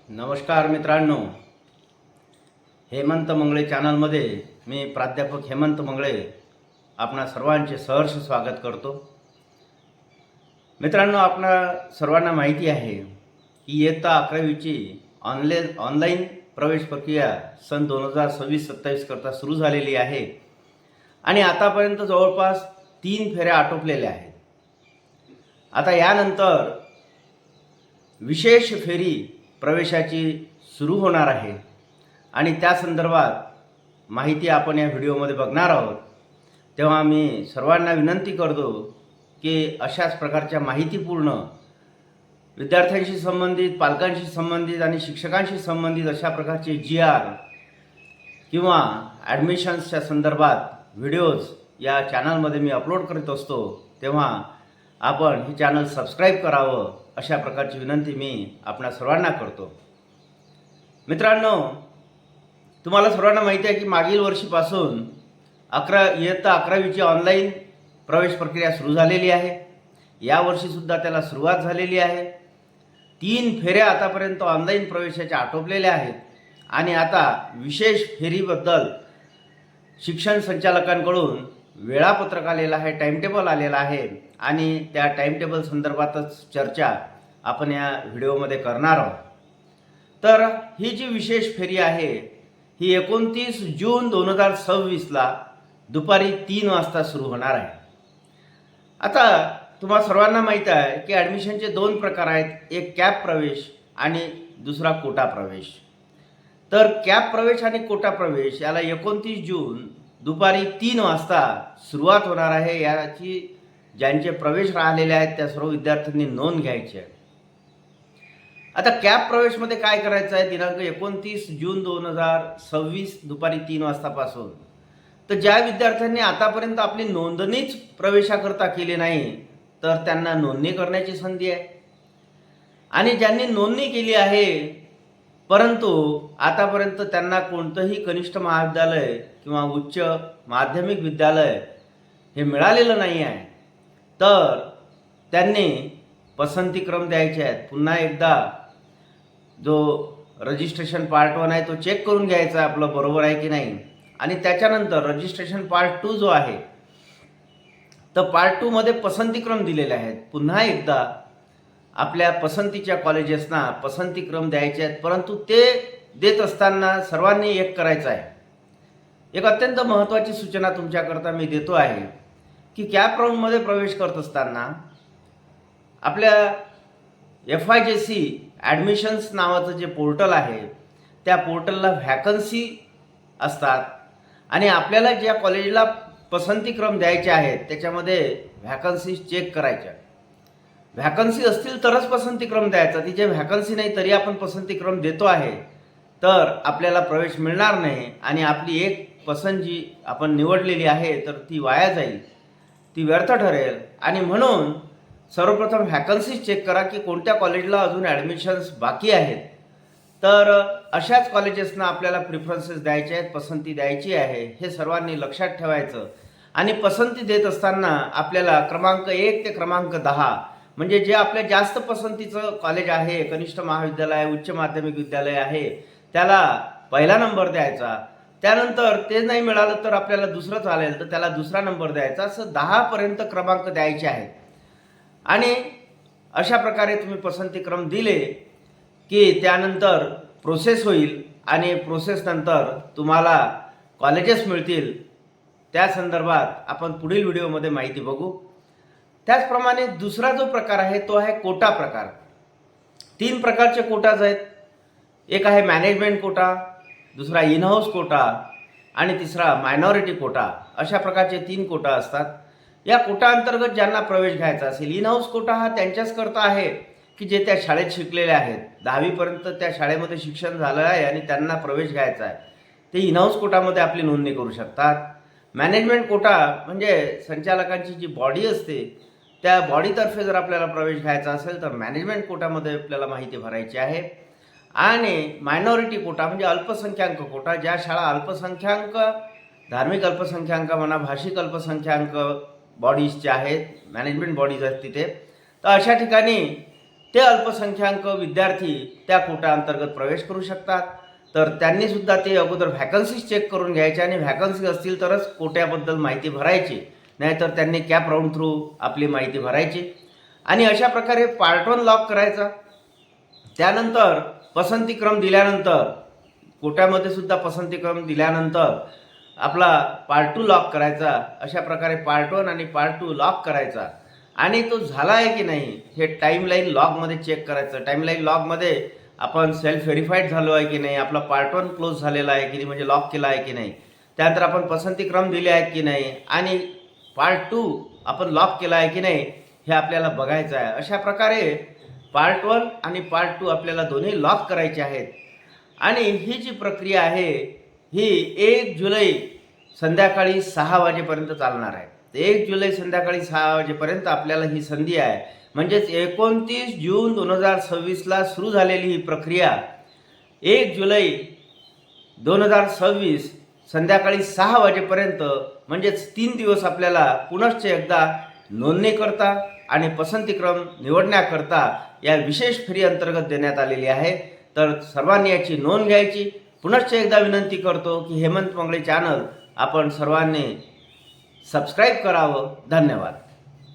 नमस्कार मित्रांनो, हेमंत मंगळे चॅनलमध्ये मी प्राध्यापक हेमंत मंगळे आपणा सर्वांचे सहर्ष स्वागत करतो। मित्रांनो, आपणा सर्वांना माहिती आहे की इयत्ता 11वीची ऑनलाईन प्रवेश प्रक्रिया सन 2026-27 करता सुरू झालेली आहे आणि आतापर्यंत जवळपास 3 फेऱ्या आटोपलेल्या आहेत। आता यानंतर विशेष फेरी प्रवेशाची सुरू होणार आहे आणि त्या संदर्भात माहिती आपण या व्हिडिओमध्ये बघणार आहोत। तेव्हा मी सर्वांना विनंती करतो की अशाच प्रकारच्या माहितीपूर्ण विद्यार्थ्यांशी संबंधित, पालकांशी संबंधित आणि शिक्षकांशी संबंधित अशा प्रकारचे GR किंवा ॲडमिशन्सच्या संदर्भात व्हिडिओज या चॅनलमध्ये मी अपलोड करत असतो। तेव्हा आपण हे चॅनल सबस्क्राईब करावं अशा प्रकारची विनंती मी आपणा सर्वांना करतो। मित्रांनो, तुम्हाला सर्वांना माहिती आहे की मागील वर्षीपासून इयत्ता 11वीची ऑनलाईन प्रवेश प्रक्रिया सुरू झालेली आहे। यावर्षीसुद्धा त्याला सुरुवात झालेली आहे। 3 फेऱ्या आतापर्यंत ऑनलाईन प्रवेशाच्या आटोपलेल्या आहेत आणि आता विशेष फेरीबद्दल शिक्षण संचालकांकडून वेळापत्रक आलेलं आहे, टाईमटेबल आलेला आहे आणि त्या टाईमटेबल संदर्भातच चर्चा आपण या व्हिडिओमध्ये करणार आहोत। तर ही जी विशेष फेरी आहे ही 29 जून 2026ला दुपारी 3 वाजता सुरू होणार आहे। आता तुम्हा सर्वांना माहीत आहे की ॲडमिशनचे 2 प्रकार आहेत, एक कॅप प्रवेश आणि दुसरा कोटा प्रवेश। तर कॅप प्रवेश आणि कोटा प्रवेश याला 29 जून दुपारी 3 वाजता सुरुवात होणार आहे। याची ज्यांचे प्रवेश राहिलेले आहेत त्या सर्व विद्यार्थ्यांनी नोंद घ्यायची आहे। आता कॅप प्रवेशमध्ये काय करायचं आहे, दिनांक 29 जून 2026 दुपारी 3 वाजतापासून तर ज्या विद्यार्थ्यांनी आतापर्यंत आपली नोंदणीच प्रवेशाकरता केली नाही तर त्यांना नोंदणी करण्याची संधी आहे आणि ज्यांनी नोंदणी केली आहे परंतु आतापर्यंत त्यांना कोणतंही कनिष्ठ महाविद्यालय किंवा उच्च माध्यमिक विद्यालय हे मिळालेलं नाही आहे तर त्यांनी पसंतीक्रम द्यायचे आहेत। पुन्हा एकदा जो रजिस्ट्रेशन पार्ट 1 आहे तो चेक करून घ्यायचा आपलं बरोबर आहे की नाही आणि त्याच्यानंतर रजिस्ट्रेशन पार्ट 2 जो आहे तर पार्ट 2 मध्ये पसंतीक्रम दिलेले आहेत। पुन्हा एकदा आपल्या पसंतीच्या कॉलेजेसना पसंतीक्रम द्यायचे आहेत, परंतु ते देत असताना सर्वांनी एक करायचं आहे। एक अत्यंत महत्त्वाची सूचना तुमच्याकरता मी देतो आहे की कॅप राऊंडमध्ये प्रवेश करत असताना आपल्या FIJC ॲडमिशन्स नावाचं जे पोर्टल आहे त्या पोर्टलला व्हॅकन्सी असतात आणि आपल्याला ज्या कॉलेजला पसंतीक्रम द्यायचे आहेत त्याच्यामध्ये व्हॅकन्सी चेक करायच्या। व्हॅकन्सी असतील तरच पसंतीक्रम द्यायचा, तिचे व्हॅकन्सी नाही तरी आपण पसंतीक्रम देतो आहे तर आपल्याला प्रवेश मिळणार नाही आणि आपली एक पसंत जी आपण निवडलेली आहे तर ती वाया जाईल, ती व्यर्थ ठरेल। आणि म्हणून सर्वप्रथम व्हॅकन्सी चेक करा की कोणत्या कॉलेजला अजून ॲडमिशन्स बाकी आहेत तर अशाच कॉलेजेसना आपल्याला प्रिफरन्सेस द्यायचे आहेत, पसंती द्यायची आहे, हे सर्वांनी लक्षात ठेवायचं। आणि पसंती देत असताना आपल्याला क्रमांक 1 ते क्रमांक 10 म्हणजे जे आपल्या जास्त पसंतीचं कॉलेज आहे, कनिष्ठ महाविद्यालय, उच्च माध्यमिक विद्यालय आहे, त्याला पहिला नंबर द्यायचा। त्यानंतर ते नाही मिळालं तर आपल्याला दुसरं चालेल तर त्याला दुसरा नंबर द्यायचा। असं 10 पर्यंत क्रमांक द्यायचे आहेत आणि अशा प्रकारे तुम्ही पसंतीक्रम दिले की त्यानंतर प्रोसेस होईल आणि प्रोसेसनंतर तुम्हाला कॉलेजेस मिळतील। त्या संदर्भात आपण पुढील व्हिडिओमध्ये माहिती बघू। त्याचप्रमाणे दुसरा जो प्रकार आहे तो आहे कोटा प्रकार। 3 प्रकारचे कोटाज आहेत, एक आहे मॅनेजमेंट कोटा, दुसरा इन हाऊस कोटा आणि तिसरा मायनॉरिटी कोटा। अशा प्रकारचे 3 कोटा असतात। या कोटा अंतर्गत ज्यांना प्रवेश घ्यायचा असेल, इन हाऊस कोटा हा त्यांच्याच करता आहे की जे त्या शाळेत शिकलेले आहेत, 10वी पर्यंत त्या शाळेमध्ये शिक्षण झालं आहे आणि त्यांना प्रवेश घ्यायचा आहे, ते इन हाऊस कोटामध्ये आपली नोंदणी करू शकतात। मॅनेजमेंट कोटा म्हणजे संचालकांची जी बॉडी असते त्या बॉडीतर्फे जर आपल्याला प्रवेश घ्यायचा असेल तर मॅनेजमेंट कोटामध्ये आपल्याला माहिती भरायची आहे। आणि मायनॉरिटी कोटा म्हणजे अल्पसंख्याक कोटा, ज्या शाळा अल्पसंख्याक, धार्मिक अल्पसंख्याक म्हणा, भाषिक अल्पसंख्याक बॉडीजचे आहेत, मॅनेजमेंट बॉडीज आहेत तिथे, तर अशा ठिकाणी ते अल्पसंख्याक विद्यार्थी त्या कोटा अंतर्गत प्रवेश करू शकतात. तर त्यांनी सुद्धा ते अगोदर व्हॅकन्सीज चेक करून घ्यायचे आणि व्हॅकन्सी असतील तरच कोट्याबद्दल माहिती भरायची, नाहीतर त्यांनी कॅप राऊंड थ्रू आपली माहिती भरायची. आणि अशा प्रकारे पार्ट 1 लॉक करायचा. त्यानंतर पसंतीक्रम दिल्यानंतर कोट्यामध्ये सुद्धा पसंतीक्रम दिल्यानंतर आपला पार्ट 2 लॉक करायचा. अशा प्रकारे पार्ट 1 आणि पार्ट 2 लॉक करायचा आणि तो झाला आहे की नाही हे टाईमलाईन लॉगमध्ये चेक करायचं. टाईमलाईन लॉगमध्ये आपण सेल्फ व्हेरीफाईड झालो आहे की नाही, आपला पार्ट 1 क्लोज झालेला आहे की नाही, म्हणजे लॉक केला आहे की नाही, त्यानंतर आपण पसंतीक्रम दिले आहेत की नाही आणि पार्ट 2 आपण लॉक केला आहे की नाही हे आपल्याला बघायचं आहे. अशा प्रकारे पार्ट 1 आणि पार्ट 2 आपल्याला दोन्ही लॉक करायचे आहेत. आणि ही जी प्रक्रिया आहे ही 1 जुलै संध्याकाळी 6 वाजेपर्यंत चालणार आहे. 1 जुलै संध्याकाळी 6 वाजेपर्यंत आपल्याला ही संधी आहे. म्हणजेच 29 जून 2026ला सुरू झालेली ही प्रक्रिया 1 जुलै 2026 संध्याकाळी 6 वाजेपर्यंत म्हणजेच 3 दिवस आपल्याला पुनश्च एकदा नोंदणी करता आणि पसंतीक्रम निवडण्याकरता या विशेष फेरी अंतर्गत देण्यात आलेली आहे. तर सर्वांनी याची नोंद घ्यायची. पुनश्च एकदा विनंती करतो की हेमंत मंगळे चॅनल आपण सर्वांनी सबस्क्राईब करावं. धन्यवाद.